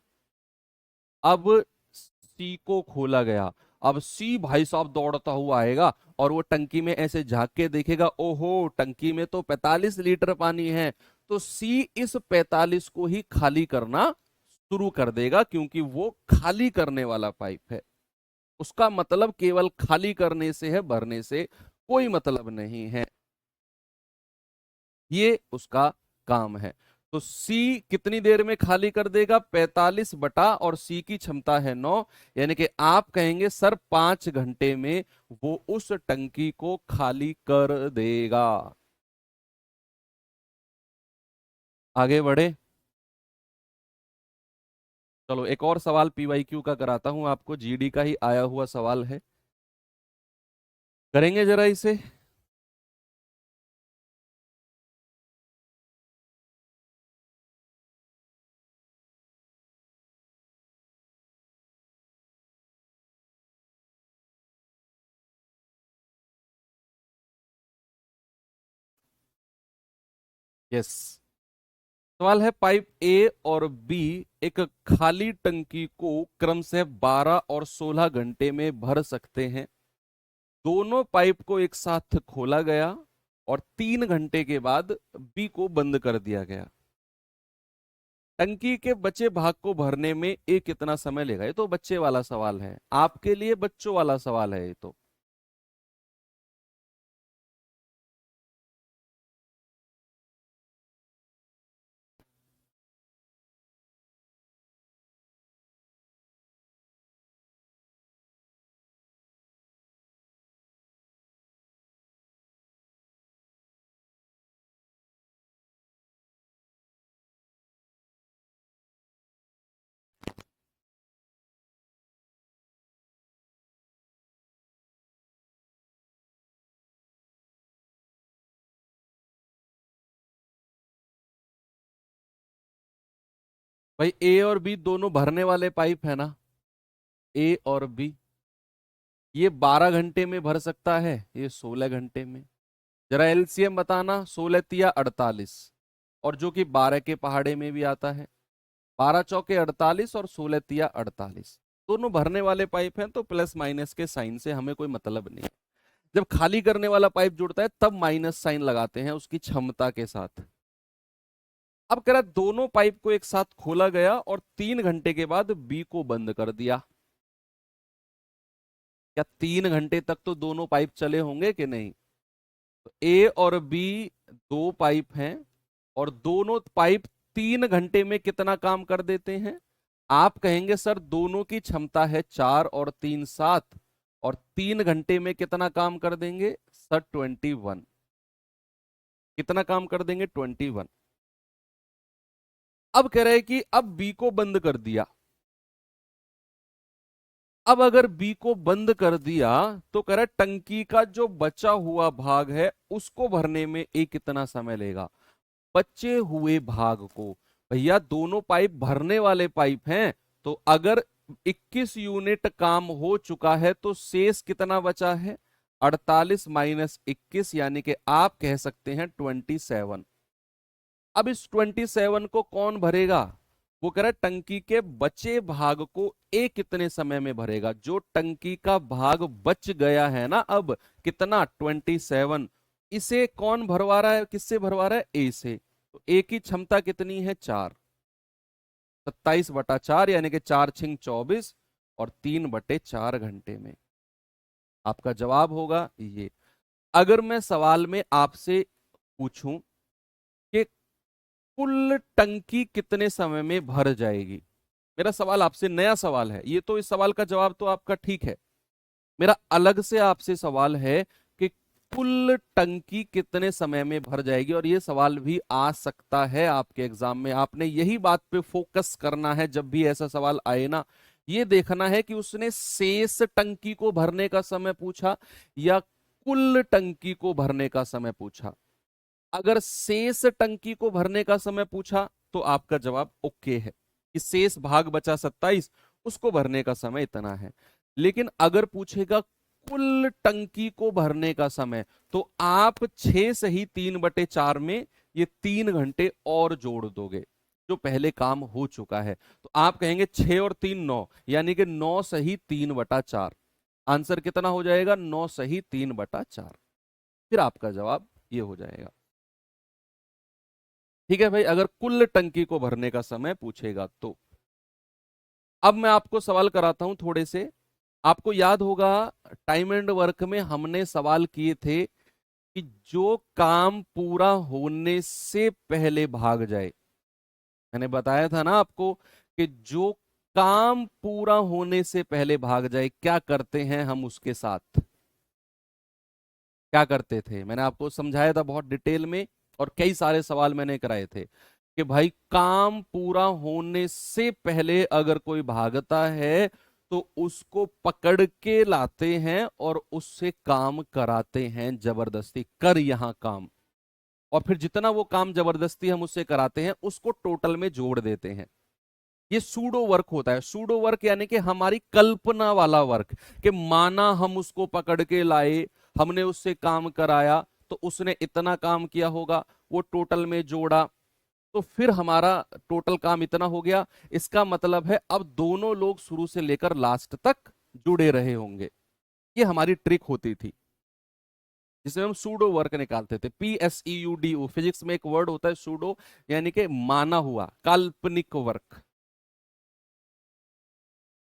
अब सी को खोला गया। अब सी भाई साहब दौड़ता हुआ आएगा और वो टंकी में ऐसे झांक के देखेगा, ओहो टंकी में तो 45 लीटर पानी है। तो सी इस 45 को ही खाली करना शुरू कर देगा, क्योंकि वो खाली करने वाला पाइप है। उसका मतलब केवल खाली करने से है, भरने से कोई मतलब नहीं है। ये उसका काम है। तो सी कितनी देर में खाली कर देगा, 45 और सी की क्षमता है 9, यानी कि आप कहेंगे सर 5 घंटे में वो उस टंकी को खाली कर देगा। आगे बढ़े। चलो एक और सवाल पीवाईक्यू का कराता हूं आपको, जीडी का ही आया हुआ सवाल है, करेंगे जरा इसे। यस, सवाल है पाइप ए और बी एक खाली टंकी को क्रमशः 12 और 16 घंटे में भर सकते हैं। दोनों पाइप को एक साथ खोला गया और 3 घंटे के बाद बी को बंद कर दिया गया। टंकी के बचे भाग को भरने में ए कितना समय लेगा। ये तो बच्चे वाला सवाल है, आपके लिए बच्चों वाला सवाल है ये तो। भाई ए और बी दोनों भरने वाले पाइप है ना, ए और बी। ये 12 घंटे में भर सकता है, ये 16 घंटे में। जरा एलसीएम बताना, 16 तिया 48, और जो कि 12 के पहाड़े में भी आता है। 12 चौके 48 और 16 तिया 48, दोनों भरने वाले पाइप हैं, तो प्लस माइनस के साइन से हमें कोई मतलब नहीं है। जब खाली करने वाला पाइप जुड़ता है तब माइनस साइन लगाते हैं उसकी क्षमता के साथ। अब कह रहा है दोनों पाइप को एक साथ खोला गया और 3 घंटे के बाद बी को बंद कर दिया। क्या 3 घंटे तक तो दोनों पाइप चले होंगे कि नहीं? तो ए और बी दो पाइप हैं, और दोनों पाइप 3 घंटे में कितना काम कर देते हैं? आप कहेंगे सर दोनों की क्षमता है 4 और 3 7, और 3 घंटे में कितना काम कर देंगे सर? 21। कितना काम कर देंगे? 21। अब कह रहे हैं कि अब बी को बंद कर दिया। अब अगर बी को बंद कर दिया तो कह रहा है टंकी का जो बचा हुआ भाग है उसको भरने में ए कितना समय लेगा? बचे हुए भाग को, भैया दोनों पाइप भरने वाले पाइप हैं, तो अगर 21 यूनिट काम हो चुका है तो शेष कितना बचा है? 48 माइनस 21, यानी कि आप कह सकते हैं 27। अब इस 27 को कौन भरेगा? वो कह रहा है टंकी के बचे भाग को ए कितने समय में भरेगा? जो टंकी का भाग बच गया है ना, अब कितना? 27। इसे कौन भरवा रहा है? किससे भरवा रहा है? ए से। तो ए की क्षमता कितनी है? 4। 27/4 यानी कि 4×6 = 24, और 3/4 घंटे में आपका जवाब होगा ये। अगर मैं सवाल में आपसे पूछूं कि कुल टंकी कितने समय में भर जाएगी, मेरा सवाल आपसे नया सवाल है ये, तो इस सवाल का जवाब तो आपका ठीक है। मेरा अलग से आपसे सवाल है कि कुल टंकी कितने समय में भर जाएगी, और ये सवाल भी आ सकता है आपके एग्जाम में। आपने यही बात पे फोकस करना है जब भी ऐसा सवाल आए ना, ये देखना है कि उसने शेष टंकी को भरने का समय पूछा या कुल टंकी को भरने का समय पूछा। अगर शेष टंकी को भरने का समय पूछा तो आपका जवाब ओके है कि शेष भाग बचा 27, उसको भरने का समय इतना है। लेकिन अगर पूछेगा कुल टंकी को भरने का समय, तो आप 6 सही 3/4 में ये 3 घंटे और जोड़ दोगे जो पहले काम हो चुका है। तो आप कहेंगे 6 और 3 9, यानी कि 9 सही 3/4। आंसर कितना हो जाएगा? 9 सही 3/4। फिर आपका जवाब ये हो जाएगा। ठीक है भाई, अगर कुल टंकी को भरने का समय पूछेगा तो। अब मैं आपको सवाल कराता हूं थोड़े से। आपको याद होगा टाइम एंड वर्क में हमने सवाल किए थे कि जो काम पूरा होने से पहले भाग जाए। मैंने बताया था ना आपको कि जो काम पूरा होने से पहले भाग जाए क्या करते हैं हम उसके साथ? क्या करते थे? मैंने आपको समझाया था बहुत डिटेल में, और कई सारे सवाल मैंने कराए थे कि भाई काम पूरा होने से पहले अगर कोई भागता है तो उसको पकड़ के लाते हैं और उससे काम कराते हैं, जबरदस्ती कर यहां काम। और फिर जितना वो काम जबरदस्ती हम उससे कराते हैं उसको टोटल में जोड़ देते हैं। ये सूडो वर्क होता है। सूडो वर्क यानी कि हमारी कल्पना वाला वर्क, कि माना हम उसको पकड़ के लाए, हमने उससे काम कराया, तो उसने इतना काम किया होगा, वो टोटल में जोड़ा, तो फिर हमारा टोटल काम इतना हो गया। इसका मतलब है अब दोनों लोग शुरू से लेकर लास्ट तक जुड़े रहे होंगे। ये हमारी ट्रिक होती थी जिसमें हम सूडो वर्क निकालते थे। PSEUDO, फिजिक्स में एक वर्ड होता है सूडो, यानी कि माना हुआ काल्पनिक वर्क।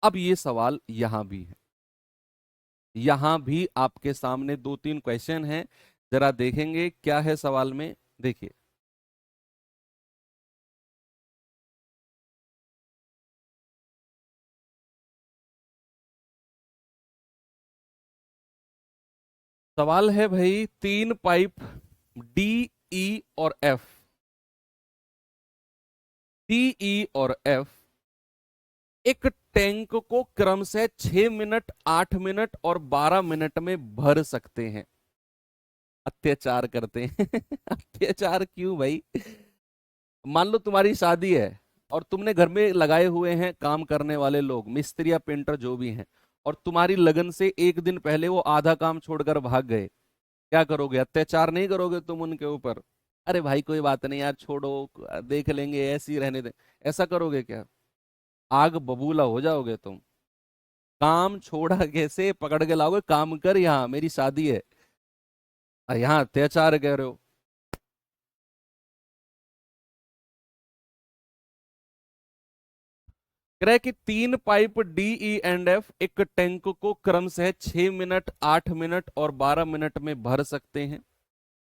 अब ये सवाल यहां भी है। यहां भी आपके सामने 2-3 क्वेश्चन हैं, जरा देखेंगे क्या है सवाल में। देखिए, सवाल है भाई 3 पाइप डी, ई और एफ। डी, ई और एफ एक टैंक को क्रमशः 6 मिनट, 8 मिनट और 12 मिनट में भर सकते हैं। अत्याचार करते हैं। अत्याचार क्यों भाई? मान लो तुम्हारी शादी है और तुमने घर में लगाए हुए हैं काम करने वाले लोग, मिस्त्री या पेंटर जो भी हैं, और तुम्हारी लगन से एक दिन पहले वो आधा काम छोड़कर भाग गए, क्या करोगे? अत्याचार नहीं करोगे तुम उनके ऊपर? अरे भाई कोई बात नहीं यार, छोड़ो, देख लेंगे, ऐसे ही रहने दे, ऐसा करोगे क्या? आग बबूला हो जाओगे तुम। काम छोड़ा कैसे, पकड़ के लाओगे, काम कर, यहाँ मेरी शादी है और यहाँ अत्याचार कह रहे हो। कह रहा है कि 3 pipe D, E and F एक टैंक को क्रमशः 6 मिनट, 8 मिनट और 12 मिनट में भर सकते हैं।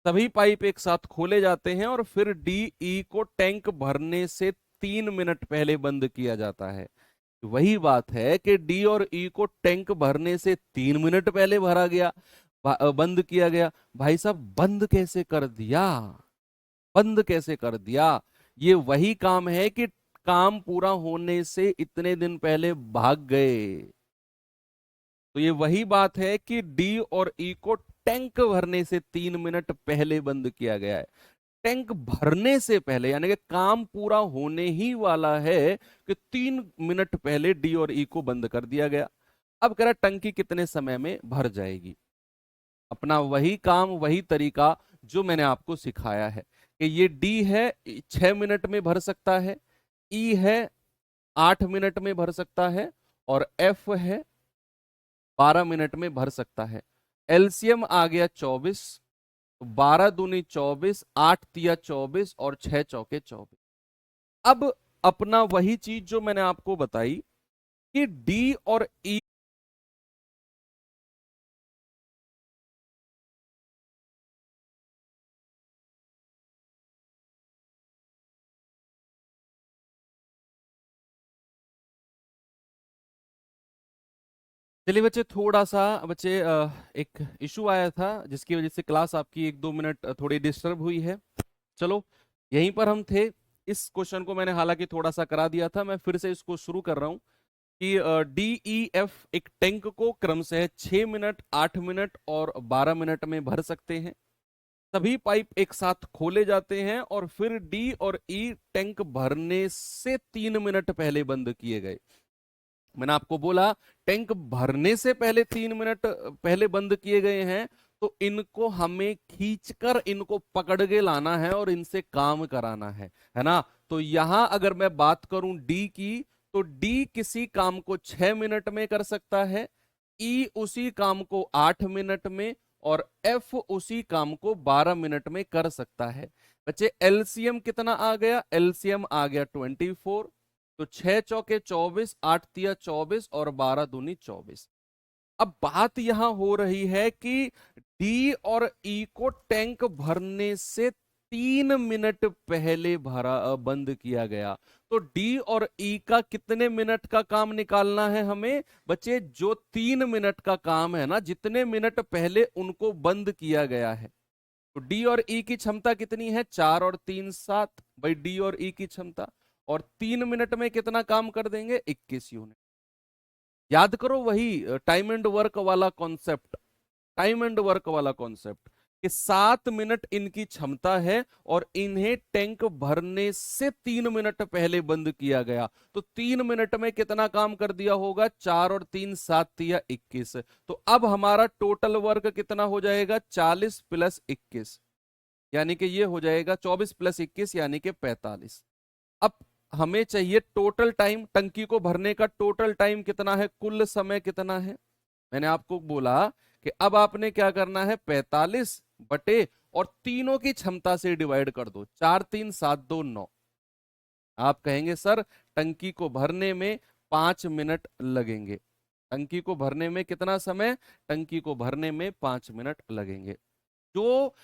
सभी पाइप एक साथ खोले जाते हैं और फिर डी, ई को टैंक भरने से 3 मिनट पहले बंद किया जाता है। वही बात है कि डी और ई को टैंक भरने से 3 मिनट पहले भरा गया, बंद किया गया। भाई साहब बंद कैसे कर दिया? बंद कैसे कर दिया? ये वही काम है कि काम पूरा होने से इतने दिन पहले भाग गए। तो ये वही बात है कि डी और ई को टैंक भरने से 3 मिनट पहले बंद किया गया है। टैंक भरने से पहले, यानी कि काम पूरा होने ही वाला है कि 3 मिनट पहले डी और ई को बंद कर दिया गया। अब कह रहा टंकी कितने समय में भर जाएगी? अपना वही काम, वही तरीका जो मैंने आपको सिखाया है कि ये डी है 6 मिनट में भर सकता है, ई है 8 मिनट में भर सकता है और एफ है 12 मिनट में भर सकता है। एलसीएम आ गया 24, 12 दूनी 24, 8 तिया 24 और 6 चौके 24। अब अपना वही चीज जो मैंने आपको बताई कि डी और ई, चलिए बच्चे थोड़ा सा, बच्चे एक इशू आया था जिसकी वजह से क्लास आपकी 1-2 मिनट थोड़ी डिस्टर्ब हुई है। चलो यहीं पर हम थे। इस क्वेश्चन को मैंने हालांकि थोड़ा सा करा दिया था, मैं फिर से इसको शुरू कर रहा हूं कि डी, ई, एफ एक टैंक को क्रमशः 6 मिनट, 8 मिनट और 12 मिनट में भर सकते हैं। सभी पाइप एक साथ खोले जाते हैं और फिर डी और ई टैंक भरने से 3 मिनट पहले बंद किए गए। मैंने आपको बोला टैंक भरने से पहले 3 मिनट पहले बंद किए गए हैं, तो इनको हमें खींचकर इनको पकड़ के लाना है और इनसे काम कराना है ना? तो यहां अगर मैं बात करूं डी की, तो डी किसी काम को 6 मिनट में कर सकता है, ई उसी काम को 8 मिनट में और एफ उसी काम को 12 मिनट में कर सकता है। बच्चे एलसीएम कितना आ गया? एलसीएम आ गया 24। तो 6 चौके 24, 8 तिया 24 और 12 दूनी 24। अब बात यहां हो रही है कि डी और ई को टैंक भरने से 3 मिनट पहले बंद किया गया। तो डी और ई का कितने मिनट का काम निकालना है हमें? बच्चे जो 3 मिनट का काम है ना, जितने मिनट पहले उनको बंद किया गया है। तो डी और ई की क्षमता कितनी है? 4 और 3 7। भाई डी और ई की क्षमता, और 3 मिनट में कितना काम कर देंगे? 21 यूनिट। याद करो वही टाइम एंड वर्क वाला कॉन्सेप्ट, टाइम एंड वर्क वाला कॉन्सेप्ट कि 7 मिनट इनकी क्षमता है और इन्हें टैंक भरने से 3 मिनट पहले बंद किया गया। तो 3 मिनट में कितना काम कर दिया होगा? 4 और 3 7 तिया 21। तो अब हमारा टोटल वर्क कितना हो जाएगा? 40 + 21, यानी कि ये हो जाएगा 24 + 21 यानी कि 45। अब हमें चाहिए टोटल टाइम, टंकी को भरने का टोटल टाइम कितना है, कुल समय कितना है। मैंने आपको बोला कि अब आपने क्या करना है, 45 बटे और तीनों की क्षमता से डिवाइड कर दो, 4 3 7 2 9। आप कहेंगे सर टंकी को भरने में 5 मिनट लगेंगे। टंकी को भरने में कितना समय? टंकी को भरने में 5 मिनट लगेंगे। जो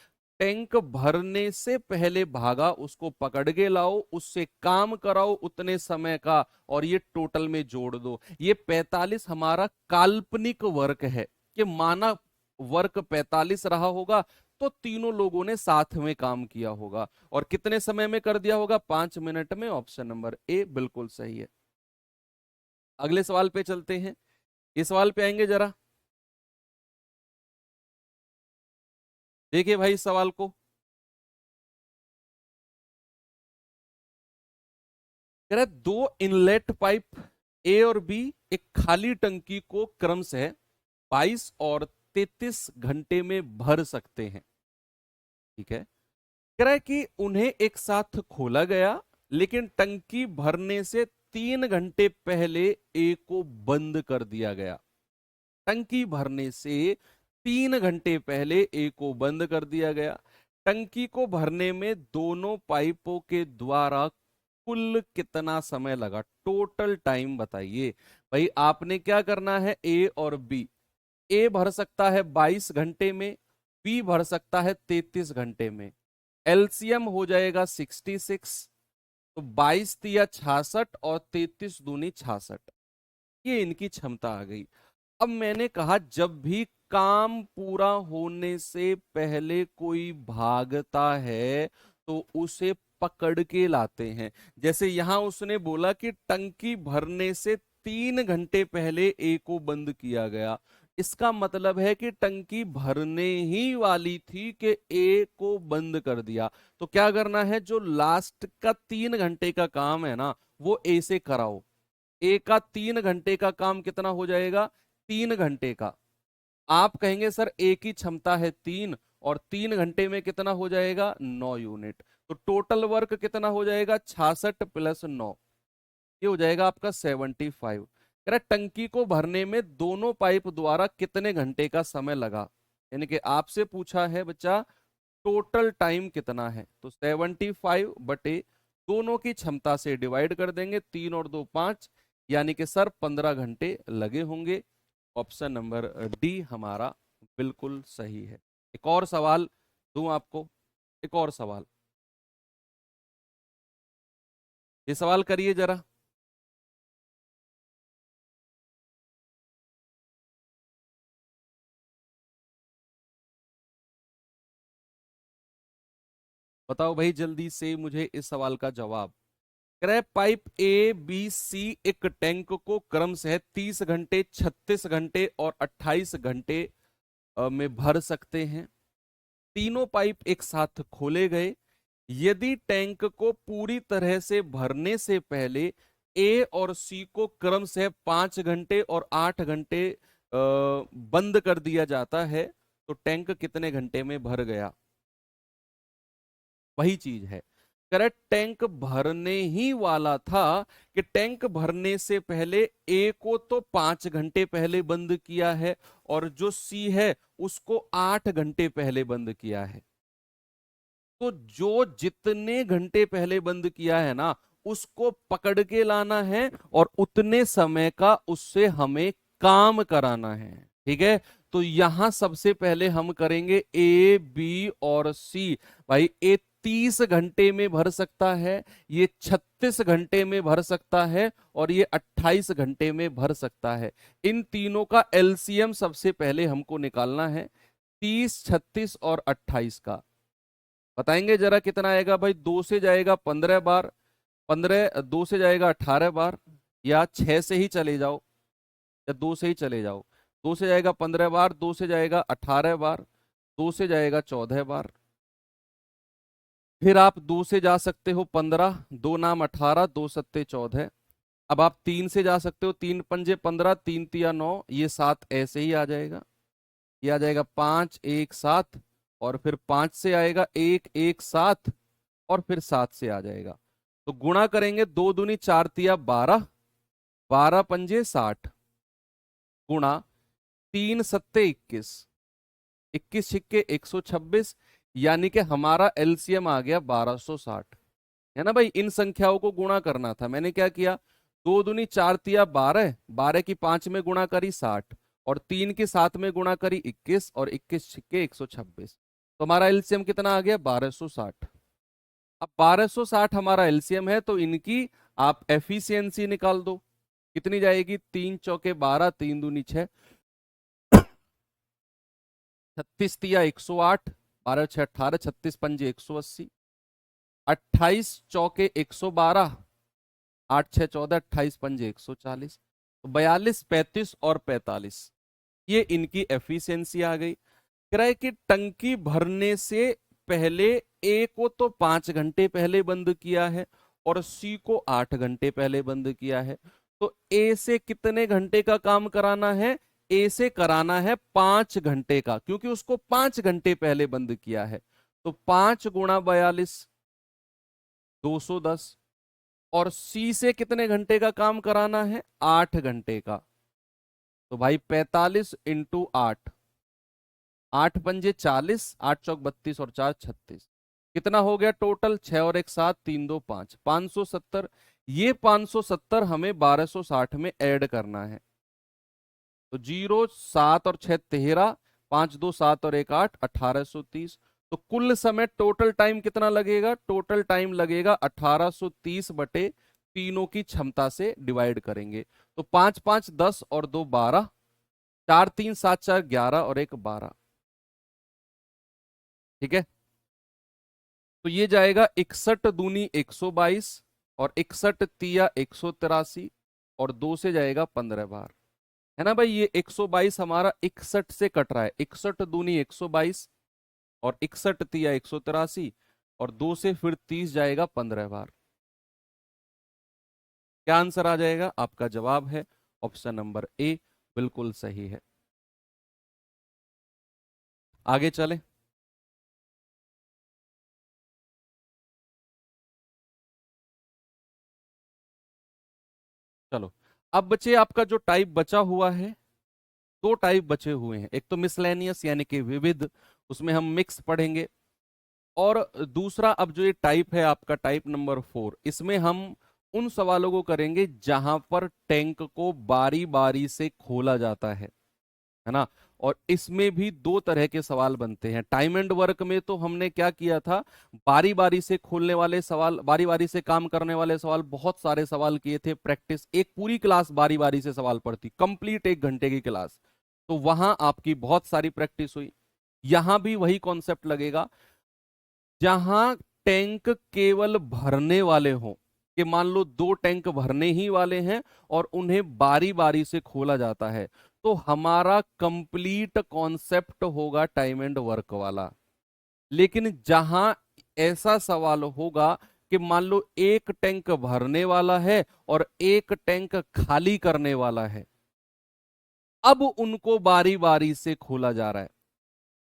टैंक भरने से पहले भागा उसको पकड़ के लाओ, उससे काम कराओ उतने समय का, और ये टोटल में जोड़ दो। ये 45 हमारा काल्पनिक वर्क है कि माना वर्क 45 रहा होगा, तो तीनों लोगों ने साथ में काम किया होगा और कितने समय में कर दिया होगा? 5 मिनट में। ऑप्शन नंबर ए बिल्कुल सही है। अगले सवाल पे चलते हैं। इस सवाल पे आएंगे जरा, देखिए भाई इस सवाल को। कह रहा है 2 इनलेट पाइप ए और बी एक खाली टंकी को क्रमशः 22 और 33 घंटे में भर सकते हैं। ठीक है। कह रहा है कि उन्हें एक साथ खोला गया, लेकिन टंकी भरने से 3 घंटे पहले ए को बंद कर दिया गया। टंकी भरने से 3 घंटे पहले ए को बंद कर दिया गया। टंकी को भरने में दोनों पाइपों के द्वारा कुल कितना समय लगा? टोटल टाइम बताइए। भाई आपने क्या करना है, ए और बी। ए भर सकता है 22 घंटे में, बी भर सकता है 33 घंटे में। एलसीएम हो जाएगा 66। तो 22 तिया 66 और 33 दूनी 66। ये इनकी क्षमता आ गई। अब मैंने कहा जब भी काम पूरा होने से पहले कोई भागता है तो उसे पकड़ के लाते हैं। जैसे यहां उसने बोला कि टंकी भरने से 3 घंटे पहले ए को बंद किया गया। इसका मतलब है कि टंकी भरने ही वाली थी कि ए को बंद कर दिया। तो क्या करना है, जो लास्ट का 3 घंटे का काम है ना, वो ए से कराओ। ए का 3 घंटे का काम कितना हो जाएगा? 3 घंटे का। आप कहेंगे सर ए की क्षमता है 3 और 3 घंटे में कितना हो जाएगा? 9 यूनिट। तो टोटल वर्क कितना हो जाएगा? 66 प्लस 9, ये हो जाएगा आपका 75। कह रहा है टंकी को भरने में दोनों पाइप द्वारा कितने घंटे का समय लगा। यानी कि आपसे पूछा है बच्चा टोटल टाइम कितना है, तो 75 बटे दोनों की क्षमता से डिवाइड कर देंगे। 3 और 2 5, यानी कि सर 15 घंटे लगे होंगे। ऑप्शन नंबर डी हमारा बिल्कुल सही है। एक और सवाल दूं आपको, एक और सवाल, ये सवाल करिए जरा। बताओ भाई जल्दी से मुझे इस सवाल का जवाब। क्रैप पाइप ए बी सी एक टैंक को क्रमशः 30 घंटे, 36 घंटे और 28 घंटे में भर सकते हैं। तीनों पाइप एक साथ खोले गए। यदि टैंक को पूरी तरह से भरने से पहले ए और सी को क्रमशः 5 घंटे और 8 घंटे बंद कर दिया जाता है, तो टैंक कितने घंटे में भर गया? वही चीज है। करेक्ट, टैंक भरने ही वाला था कि टैंक भरने से पहले ए को तो 5 घंटे पहले बंद किया है और जो सी है उसको 8 घंटे पहले बंद किया है। तो जो जितने घंटे पहले बंद किया है ना, उसको पकड़ के लाना है और उतने समय का उससे हमें काम कराना है। ठीक है। तो यहां सबसे पहले हम करेंगे ए बी और सी। भाई ए 30 घंटे में भर सकता है, ये 36 घंटे में भर सकता है और ये 28 घंटे में भर सकता है। इन तीनों का एलसीएम सबसे पहले हमको निकालना है, 30, 36 और 28 का। बताएंगे जरा कितना आएगा? भाई 2 से जाएगा 15 बार, 15, 2 से जाएगा 18 बार, या 6 से ही चले जाओ, या 2 से ही चले जाओ। 2 से जाएगा 15 बार, 2 से जाएगा 18 बार, 2 से जाएगा 14 बार। फिर आप 2 से जा सकते हो 15, 2 नाम 18, 2 सत्ते 14। अब आप 3 से जा सकते हो, 3 पंजे 15, 3 तिया 9, ये 7 ऐसे ही आ जाएगा। ये आ जाएगा 5 1 7, और फिर 5 से आएगा 1 1 7, और फिर 7 से आ जाएगा। तो गुणा करेंगे, 2 दूनी 4 तिया 12, 12 पंजे 60, गुणा 3 सत्ते 21, 21 छिक्के 126, यानी कि हमारा एलसीएम आ गया 1260। है ना भाई, इन संख्याओं को गुणा करना था। मैंने क्या किया, 2 दूनी 4 तिया 12, 12 की 5 में गुणा करी 60, और 3 की 7 में गुणा करी 21, और 21 छिक्के 126। तो हमारा एलसीएम कितना आ गया? 1260। अब 1260 हमारा एलसीएम है, तो इनकी आप एफिशिएंसी निकाल दो। कितनी जाएगी? 3 चौके 12, 3 दूनी 6, 36 तिया 108, 12 6 18, 36 पंजे 180, 28 चौके 112, 8 6 14, 28 पंजे 140। तो 42 35 और 45, ये इनकी एफिशिएंसी आ गई। किराए की टंकी भरने से पहले ए को तो 5 घंटे पहले बंद किया है और सी को 8 घंटे पहले बंद किया है। तो ए से कितने घंटे का काम कराना है? ए से कराना है 5 घंटे का, क्योंकि उसको 5 घंटे पहले बंद किया है। तो 5 × 42 210। और सी से कितने घंटे का काम कराना है? 8 घंटे का। तो भाई 45 × 8, 8 पंजे 40, 8 चौक 32 और 4 36। कितना हो गया टोटल? 6 और 1 7, 3 2 5, 570। ये 570 हमें 1260 में ऐड करना है। तो 0 7 और 6 13, 5 2 7 और 1 8, 1830। तो कुल समय टोटल टाइम कितना लगेगा? टोटल टाइम लगेगा 1830 बटे तीनों की क्षमता से डिवाइड करेंगे। तो 5 5 10 और 2 12, 4 3 7 4 11 और 1 12। ठीक है। तो ये जाएगा 61 दूनी 122 और 61 तिया 183 और 2 से जाएगा 15 बार। है ना भाई? ये 122 हमारा 61 से कट रहा है। 61 दूनी 122 और 61 तिया 183 और 2 से फिर 30 जाएगा 15 बार। क्या आंसर आ जाएगा? आपका जवाब है ऑप्शन नंबर ए, बिल्कुल सही है। आगे चले। चलो, अब बच्चे आपका जो टाइप बचा हुआ है, दो टाइप बचे हुए हैं। एक तो मिसलेनियस यानी कि विविध, उसमें हम मिक्स पढ़ेंगे। और दूसरा अब जो ये टाइप है आपका टाइप नंबर 4, इसमें हम उन सवालों को करेंगे जहां पर टैंक को बारी बारी से खोला जाता है ना। और इसमें भी दो तरह के सवाल बनते हैं। टाइम एंड वर्क में तो हमने क्या किया था, बारी बारी से खोलने वाले सवाल, बारी बारी से काम करने वाले सवाल, बहुत सारे सवाल किए थे। प्रैक्टिस, एक पूरी क्लास बारी बारी से सवाल पढ़ती, कंप्लीट 1 घंटे की क्लास। तो वहां आपकी बहुत सारी प्रैक्टिस हुई। यहां भी वही कॉन्सेप्ट लगेगा, जहां टैंक केवल भरने वाले हों, कि मान लो 2 टैंक भरने ही वाले हैं और उन्हें बारी बारी से खोला जाता है, तो हमारा कंप्लीट कॉन्सेप्ट होगा टाइम एंड वर्क वाला। लेकिन जहां ऐसा सवाल होगा कि मान लो 1 टैंक भरने वाला है और 1 टैंक खाली करने वाला है, अब उनको बारी बारी से खोला जा रहा है।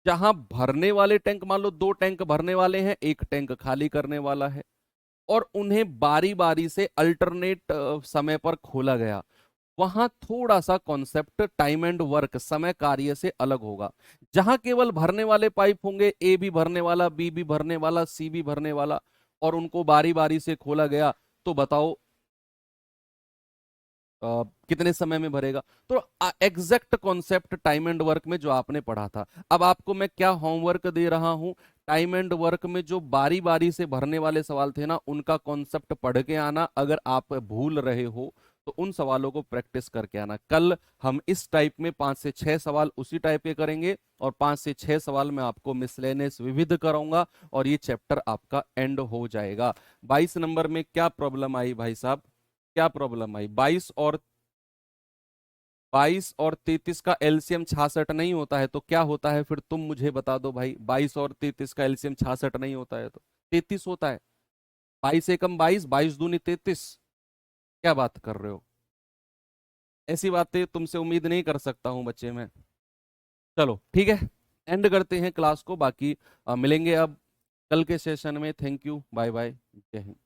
जहां भरने वाले टैंक, मान लो 2 टैंक भरने वाले हैं, 1 टैंक खाली करने वाला है, और उन्हें बारी बारी से अल्टरनेट समय पर खोला गया, वहां थोड़ा सा कॉन्सेप्ट टाइम एंड वर्क, समय कार्य से अलग होगा। जहां केवल भरने वाले पाइप होंगे, ए भी भरने वाला, बी भी भरने वाला, सी भी भरने वाला, और उनको बारी बारी से खोला गया, तो बताओ कितने समय में भरेगा? तो exact concept time and work में जो आपने पढ़ा था। अब आपको मैं क्या होमवर्क दे रहा हूं, टाइम एंड वर्क में जो बारी बारी से भरने वाले सवाल थे ना, उनका कॉन्सेप्ट पढ़ के आना। अगर आप भूल रहे हो तो उन सवालों को प्रैक्टिस करके आना। कल हम इस टाइप में 5 से 6 सवाल उसी टाइप के करेंगे, और 5 से 6 सवाल मैं आपको मिसलेनियस विविध कराऊंगा, और ये चैप्टर आपका एंड हो जाएगा। 22 नंबर में क्या प्रॉब्लम आई भाई साहब? क्या प्रॉब्लम आई? 22 और 33 का एलसीएम 66 नहीं होता है, तो क्या होता है फिर? तुम मुझे बता दो भाई। 22 और 33 का एलसीएम 66 नहीं होता है तो 33 होता है। 22 एकम 22, 22 दूनी 33। क्या बात कर रहे हो? ऐसी बातें तुमसे उम्मीद नहीं कर सकता हूं बच्चे मैं। चलो ठीक है, एंड करते हैं क्लास को। बाकी मिलेंगे अब कल के सेशन में। थैंक यू, बाय बाय, जय हिंद।